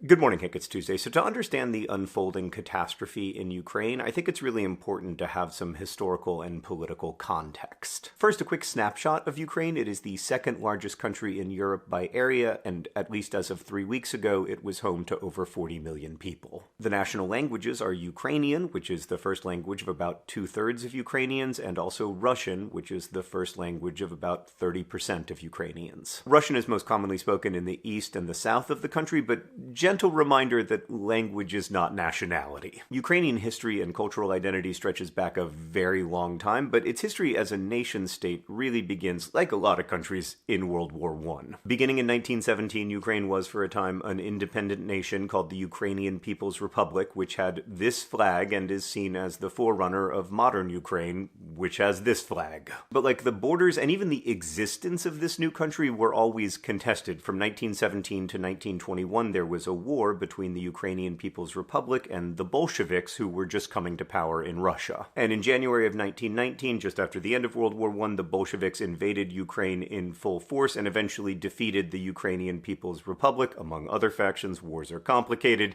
Good morning, Hank. It's Tuesday. So to understand the unfolding catastrophe in Ukraine, I think it's really important to have some historical and political context. First, a quick snapshot of Ukraine. It is the second largest country in Europe by area, and at least as of 3 weeks ago, it was home to over 40 million people. The national languages are Ukrainian, which is the first language of about 2/3 of Ukrainians, and also Russian, which is the first language of about 30% of Ukrainians. Russian is most commonly spoken in the east and the south of the country, but gentle reminder that language is not nationality. Ukrainian history and cultural identity stretches back a very long time, but its history as a nation-state really begins, like a lot of countries, in World War I. Beginning in 1917, Ukraine was for a time an independent nation called the Ukrainian People's Republic, which had this flag and is seen as the forerunner of modern Ukraine, which has this flag. But like the borders and even the existence of this new country were always contested. From 1917 to 1921, there was a war between the Ukrainian People's Republic and the Bolsheviks, who were just coming to power in Russia. And in January of 1919, just after the end of World War I, the Bolsheviks invaded Ukraine in full force and eventually defeated the Ukrainian People's Republic. Among other factions, wars are complicated,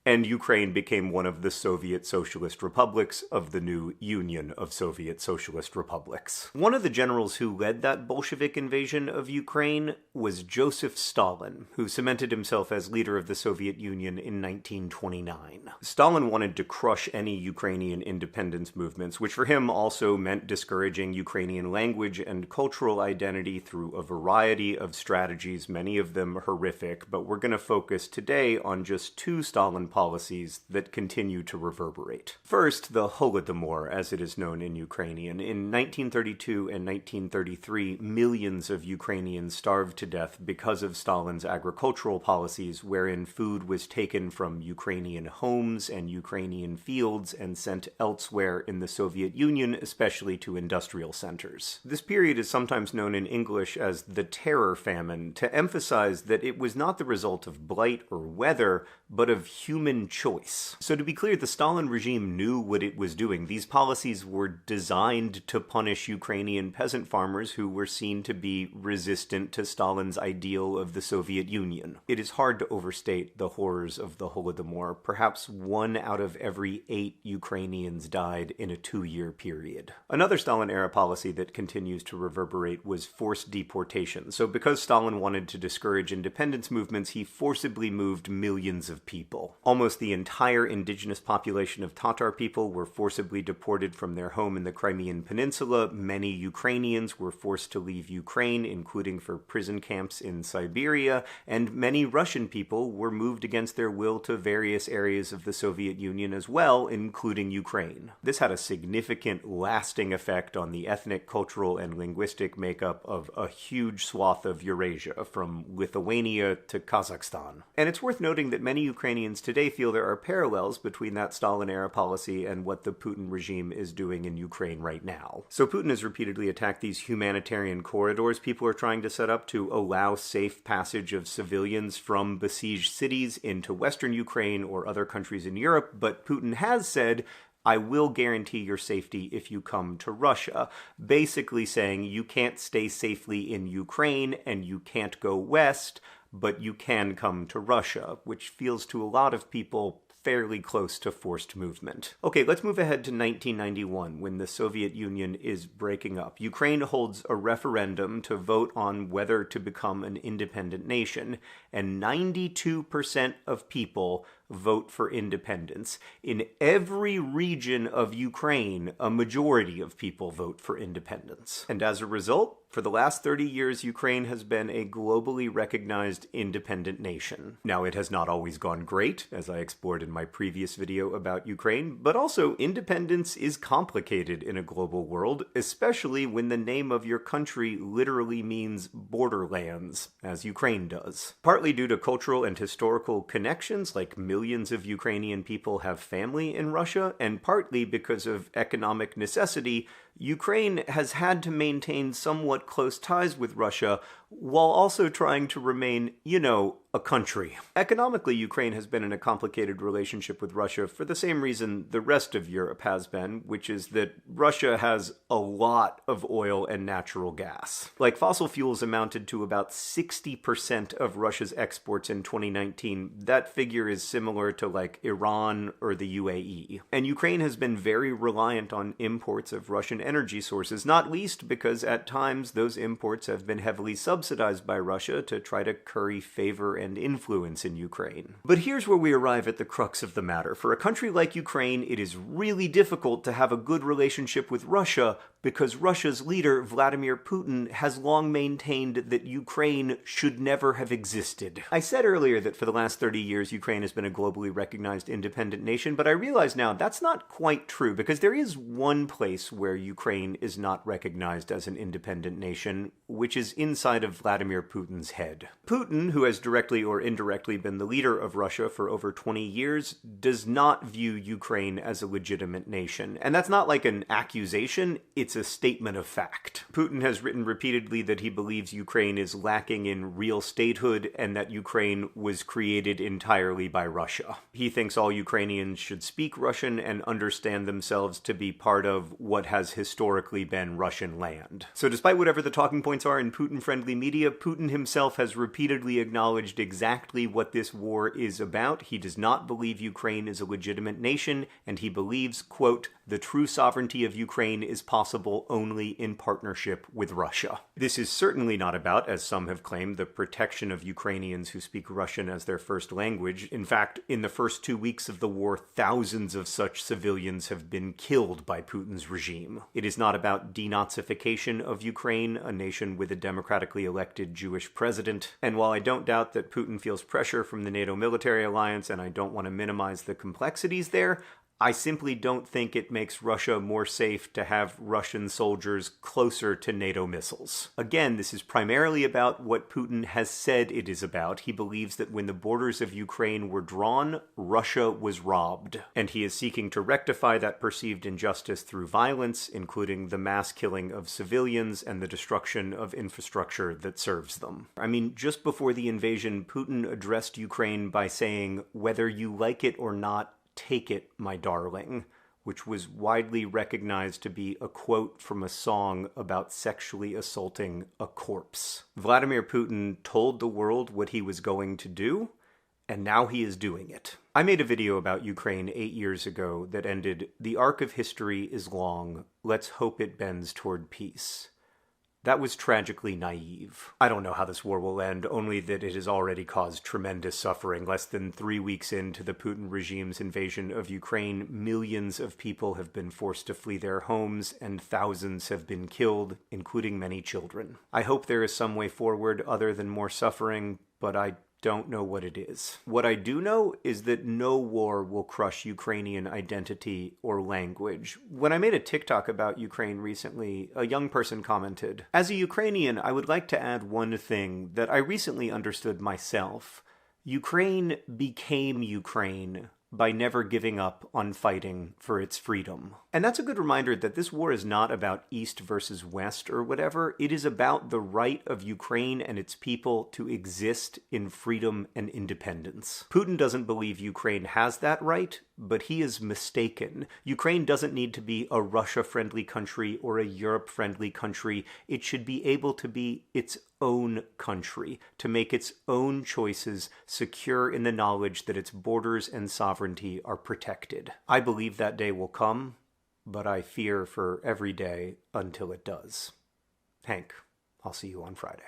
and Ukraine became one of the Soviet Socialist Republics of the new Union of Soviet Socialist Republics. One of the generals who led that Bolshevik invasion of Ukraine was Joseph Stalin, who cemented himself as leader of the Soviet Union in 1929. Stalin wanted to crush any Ukrainian independence movements, which for him also meant discouraging Ukrainian language and cultural identity through a variety of strategies, many of them horrific, but we're going to focus today on just two Stalin policies that continue to reverberate. First, the Holodomor, as it is known in Ukrainian. In 1932 and 1933, millions of Ukrainians starved to death because of Stalin's agricultural policies, wherein food was taken from Ukrainian homes and Ukrainian fields and sent elsewhere in the Soviet Union, especially to industrial centers. This period is sometimes known in English as the Terror Famine, to emphasize that it was not the result of blight or weather, but of human choice. So to be clear, the Stalin regime knew what it was doing. These policies were designed to punish Ukrainian peasant farmers who were seen to be resistant to Stalin's ideal of the Soviet Union. It is hard to overstate the horrors of the Holodomor. Perhaps 1 out of every 8 Ukrainians died in a 2-year period. Another Stalin-era policy that continues to reverberate was forced deportation. So because Stalin wanted to discourage independence movements, he forcibly moved millions of people. Almost the entire indigenous population of Tatar people were forcibly deported from their home in the Crimean Peninsula. Many Ukrainians were forced to leave Ukraine, including for prison camps in Siberia, and many Russian people were moved against their will to various areas of the Soviet Union as well, including Ukraine. This had a significant, lasting effect on the ethnic, cultural, and linguistic makeup of a huge swath of Eurasia, from Lithuania to Kazakhstan. And it's worth noting that many Ukrainians today feel there are parallels between that Stalin-era policy and what the Putin regime is doing in Ukraine right now. So Putin has repeatedly attacked these humanitarian corridors people are trying to set up to allow safe passage of civilians from besieged cities into Western Ukraine or other countries in Europe, but Putin has said, I will guarantee your safety if you come to Russia, basically saying you can't stay safely in Ukraine and you can't go west, but you can come to Russia, which feels to a lot of people fairly close to forced movement. Okay, let's move ahead to 1991, when the Soviet Union is breaking up. Ukraine holds a referendum to vote on whether to become an independent nation, and 92% of people vote for independence. In every region of Ukraine, a majority of people vote for independence. And as a result, for the last 30 years, Ukraine has been a globally recognized independent nation. Now, it has not always gone great, as I explored in my previous video about Ukraine, but also independence is complicated in a global world, especially when the name of your country literally means borderlands, as Ukraine does. Partly due to cultural and historical connections, like millions of Ukrainian people have family in Russia, and partly because of economic necessity, Ukraine has had to maintain somewhat close ties with Russia while also trying to remain, a country. Economically, Ukraine has been in a complicated relationship with Russia for the same reason the rest of Europe has been, which is that Russia has a lot of oil and natural gas. Like, fossil fuels amounted to about 60% of Russia's exports in 2019. That figure is similar to, like, Iran or the UAE. And Ukraine has been very reliant on imports of Russian energy sources, not least because at times those imports have been heavily subsidized by Russia to try to curry favor and influence in Ukraine. But here's where we arrive at the crux of the matter. For a country like Ukraine, it is really difficult to have a good relationship with Russia because Russia's leader, Vladimir Putin, has long maintained that Ukraine should never have existed. I said earlier that for the last 30 years, Ukraine has been a globally recognized independent nation, but I realize now that's not quite true, because there is one place where Ukraine is not recognized as an independent nation, which is inside of Vladimir Putin's head. Putin, who has directly or indirectly been the leader of Russia for over 20 years, does not view Ukraine as a legitimate nation. And that's not like an accusation, it's a statement of fact. Putin has written repeatedly that he believes Ukraine is lacking in real statehood and that Ukraine was created entirely by Russia. He thinks all Ukrainians should speak Russian and understand themselves to be part of what has historically been Russian land. So despite whatever the talking points are in Putin-friendly media, Putin himself has repeatedly acknowledged exactly what this war is about. He does not believe Ukraine is a legitimate nation, and he believes, quote, the true sovereignty of Ukraine is possible only in partnership with Russia. This is certainly not about, as some have claimed, the protection of Ukrainians who speak Russian as their first language. In fact, in the first 2 weeks of the war, thousands of such civilians have been killed by Putin's regime. It is not about denazification of Ukraine, a nation with a democratically elected Jewish president. And while I don't doubt that Putin feels pressure from the NATO military alliance, and I don't want to minimize the complexities there, I simply don't think it makes Russia more safe to have Russian soldiers closer to NATO missiles. Again, this is primarily about what Putin has said it is about. He believes that when the borders of Ukraine were drawn, Russia was robbed. And he is seeking to rectify that perceived injustice through violence, including the mass killing of civilians and the destruction of infrastructure that serves them. I mean, just before the invasion, Putin addressed Ukraine by saying, "Whether you like it or not, take it, my darling," which was widely recognized to be a quote from a song about sexually assaulting a corpse. Vladimir Putin told the world what he was going to do, and now he is doing it. I made a video about Ukraine 8 years ago that ended, "The arc of history is long. Let's hope it bends toward peace." That was tragically naive. I don't know how this war will end, only that it has already caused tremendous suffering. Less than 3 weeks into the Putin regime's invasion of Ukraine, millions of people have been forced to flee their homes, and thousands have been killed, including many children. I hope there is some way forward other than more suffering, but I don't know what it is. What I do know is that no war will crush Ukrainian identity or language. When I made a TikTok about Ukraine recently, a young person commented, "As a Ukrainian, I would like to add one thing that I recently understood myself. Ukraine became Ukraine by never giving up on fighting for its freedom." And that's a good reminder that this war is not about East versus West or whatever. It is about the right of Ukraine and its people to exist in freedom and independence. Putin doesn't believe Ukraine has that right, but he is mistaken. Ukraine doesn't need to be a Russia-friendly country or a Europe-friendly country. It should be able to be its own country, to make its own choices, secure in the knowledge that its borders and sovereignty are protected. I believe that day will come, but I fear for every day until it does. Hank, I'll see you on Friday.